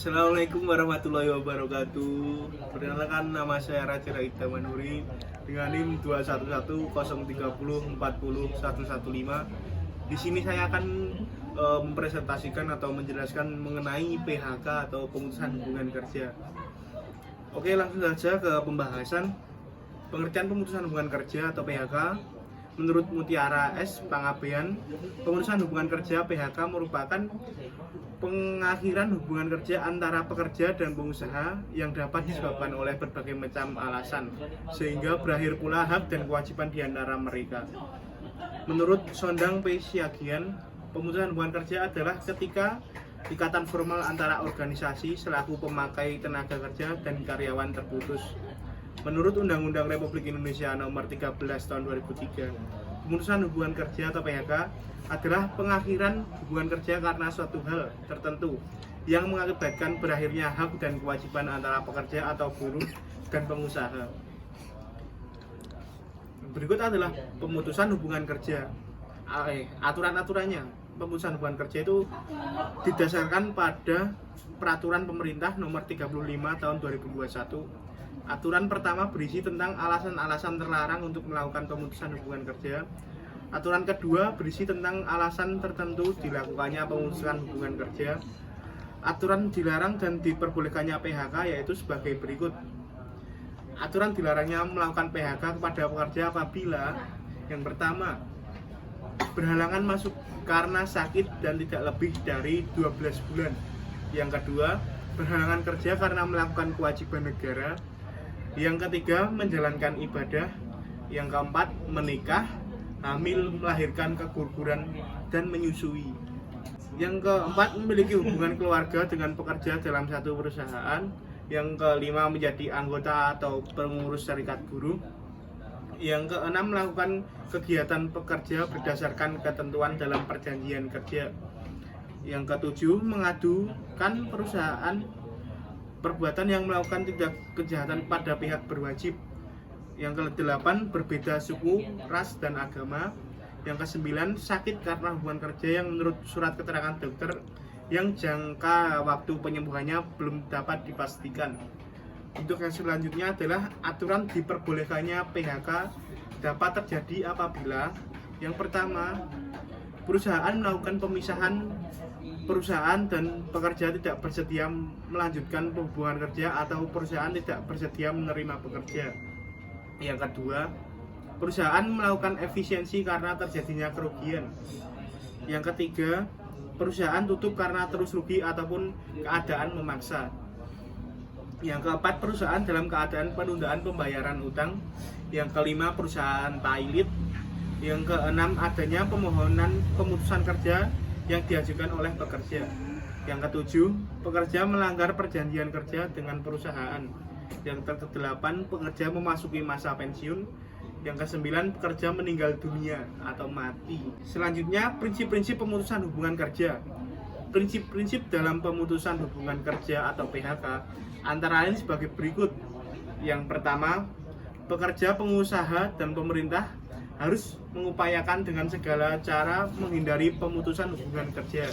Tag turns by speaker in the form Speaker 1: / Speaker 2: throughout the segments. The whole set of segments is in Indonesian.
Speaker 1: Assalamualaikum warahmatullahi wabarakatuh. Perkenalkan, nama saya Raja Raida Manuri dengan NIM 21103040115. Di sini saya akan mempresentasikan atau menjelaskan mengenai PHK atau pemutusan hubungan kerja. Oke, langsung saja ke pembahasan. Pengertian pemutusan hubungan kerja atau PHK. Menurut Mutiara S. Pangabean, pemutusan hubungan kerja PHK merupakan pengakhiran hubungan kerja antara pekerja dan pengusaha yang dapat disebabkan oleh berbagai macam alasan, sehingga berakhir pula hak dan kewajiban di antara mereka. Menurut Sondang P. Siagian, pemutusan hubungan kerja adalah ketika ikatan formal antara organisasi selaku pemakai tenaga kerja dan karyawan terputus. Menurut Undang-Undang Republik Indonesia Nomor 13 Tahun 2003, pemutusan hubungan kerja atau PHK adalah pengakhiran hubungan kerja karena suatu hal tertentu yang mengakibatkan berakhirnya hak dan kewajiban antara pekerja atau buruh dan pengusaha. Berikut adalah pemutusan hubungan kerja. Aturan-aturannya. Pemutusan hubungan kerja itu didasarkan pada Peraturan Pemerintah Nomor 35 Tahun 2021. Aturan pertama berisi tentang alasan-alasan terlarang untuk melakukan pemutusan hubungan kerja. Aturan kedua berisi tentang alasan tertentu dilakukannya pemutusan hubungan kerja. Aturan dilarang dan diperbolehkannya PHK yaitu sebagai berikut. Aturan dilarangnya melakukan PHK kepada pekerja apabila yang pertama, berhalangan masuk karena sakit dan tidak lebih dari 12 bulan. Yang kedua, berhalangan kerja karena melakukan kewajiban negara. Yang ketiga, menjalankan ibadah. Yang keempat, menikah, hamil, melahirkan, keguguran, dan menyusui. Yang keempat, memiliki hubungan keluarga dengan pekerja dalam satu perusahaan. Yang kelima, menjadi anggota atau pengurus serikat buruh. Yang keenam, melakukan kegiatan pekerja berdasarkan ketentuan dalam perjanjian kerja. Yang ketujuh, mengadukan perusahaan perbuatan yang melakukan tindak kejahatan pada pihak berwajib. Yang ke-8, berbeda suku, ras, dan agama. Yang ke-9, sakit karena hubungan kerja yang menurut surat keterangan dokter yang jangka waktu penyembuhannya belum dapat dipastikan. Untuk yang selanjutnya adalah aturan diperbolehkannya PHK dapat terjadi apabila yang pertama, perusahaan melakukan pemisahan perusahaan dan pekerja tidak bersedia melanjutkan hubungan kerja atau perusahaan tidak bersedia menerima pekerja. Yang kedua, perusahaan melakukan efisiensi karena terjadinya kerugian. Yang ketiga, perusahaan tutup karena terus rugi ataupun keadaan memaksa. Yang keempat, perusahaan dalam keadaan penundaan pembayaran utang. Yang kelima, perusahaan pailit. Yang keenam, adanya permohonan pemutusan kerja yang diajukan oleh pekerja. Yang ketujuh, pekerja melanggar perjanjian kerja dengan perusahaan. Yang kedelapan, pekerja memasuki masa pensiun. Yang kesembilan, pekerja meninggal dunia atau mati. Selanjutnya, prinsip-prinsip pemutusan hubungan kerja. Prinsip-prinsip dalam pemutusan hubungan kerja atau PHK antara lain sebagai berikut. Yang pertama, pekerja, pengusaha, dan pemerintah harus mengupayakan dengan segala cara menghindari pemutusan hubungan kerja.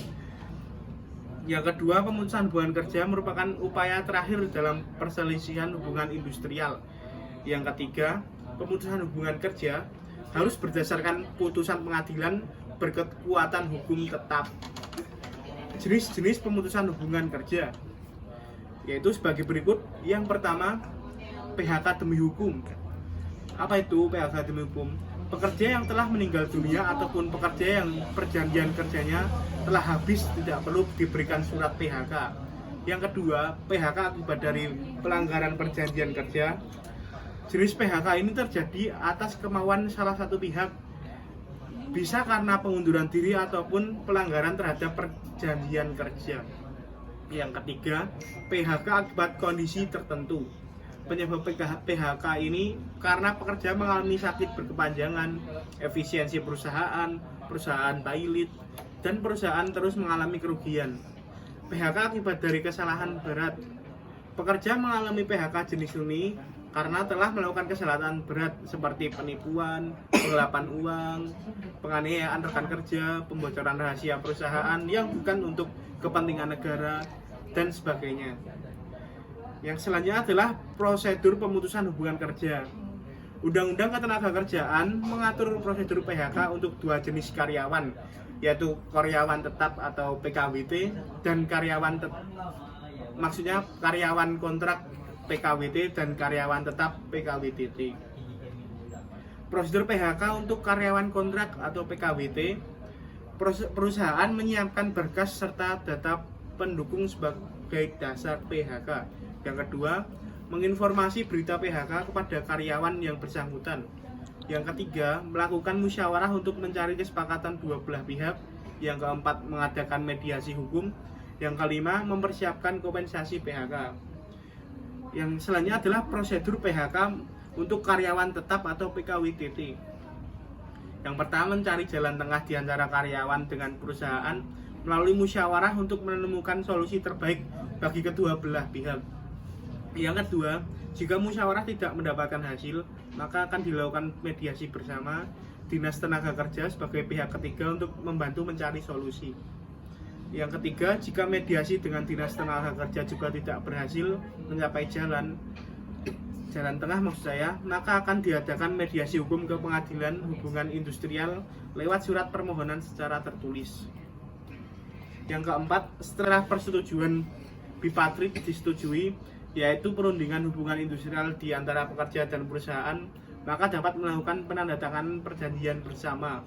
Speaker 1: Yang kedua, pemutusan hubungan kerja merupakan upaya terakhir dalam perselisihan hubungan industrial. Yang ketiga, pemutusan hubungan kerja harus berdasarkan putusan pengadilan berkekuatan hukum tetap. Jenis-jenis pemutusan hubungan kerja yaitu sebagai berikut. Yang pertama, PHK demi hukum. Apa itu PHK demi hukum? Pekerja yang telah meninggal dunia ataupun pekerja yang perjanjian kerjanya telah habis tidak perlu diberikan surat PHK. Yang kedua, PHK akibat dari pelanggaran perjanjian kerja. Jenis PHK ini terjadi atas kemauan salah satu pihak, bisa karena pengunduran diri ataupun pelanggaran terhadap perjanjian kerja. Yang ketiga, PHK akibat kondisi tertentu. Penyebab PHK ini karena pekerja mengalami sakit berkepanjangan, efisiensi perusahaan, perusahaan pailit, dan perusahaan terus mengalami kerugian. PHK akibat dari kesalahan berat. Pekerja mengalami PHK jenis ini karena telah melakukan kesalahan berat seperti penipuan, penggelapan uang, penganiayaan rekan kerja, pembocoran rahasia perusahaan yang bukan untuk kepentingan negara, dan sebagainya. Yang selanjutnya adalah prosedur pemutusan hubungan kerja. Undang-Undang Ketenagakerjaan mengatur prosedur PHK untuk dua jenis karyawan, yaitu karyawan tetap atau PKWT dan maksudnya karyawan kontrak PKWT dan karyawan tetap PKWTT. Prosedur PHK untuk karyawan kontrak atau PKWT, perusahaan menyiapkan berkas serta data pendukung sebagai dasar PHK. Yang kedua, menginformasi berita PHK kepada karyawan yang bersangkutan. Yang ketiga, melakukan musyawarah untuk mencari kesepakatan dua belah pihak. Yang keempat, mengadakan mediasi hukum. Yang kelima, mempersiapkan kompensasi PHK. Yang selanjutnya adalah prosedur PHK untuk karyawan tetap atau PKWTT. Yang pertama, mencari jalan tengah di antara karyawan dengan perusahaan melalui musyawarah untuk menemukan solusi terbaik bagi kedua belah pihak. Yang kedua, jika musyawarah tidak mendapatkan hasil, maka akan dilakukan mediasi bersama Dinas Tenaga Kerja sebagai pihak ketiga untuk membantu mencari solusi. Yang ketiga, jika mediasi dengan Dinas Tenaga Kerja juga tidak berhasil mencapai jalan tengah maksud saya, maka akan diadakan mediasi hukum ke Pengadilan Hubungan Industrial lewat surat permohonan secara tertulis. Yang keempat, setelah persetujuan bipartit disetujui, yaitu perundingan hubungan industrial di antara pekerja dan perusahaan, maka dapat melakukan penandatanganan perjanjian bersama.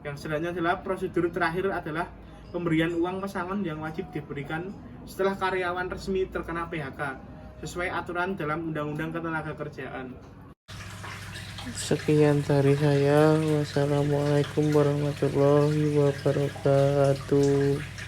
Speaker 1: Yang selanjutnya adalah prosedur terakhir adalah pemberian uang pesangon yang wajib diberikan setelah karyawan resmi terkena PHK sesuai aturan dalam Undang-Undang Ketenagakerjaan.
Speaker 2: Sekian dari saya. Wassalamualaikum warahmatullahi wabarakatuh.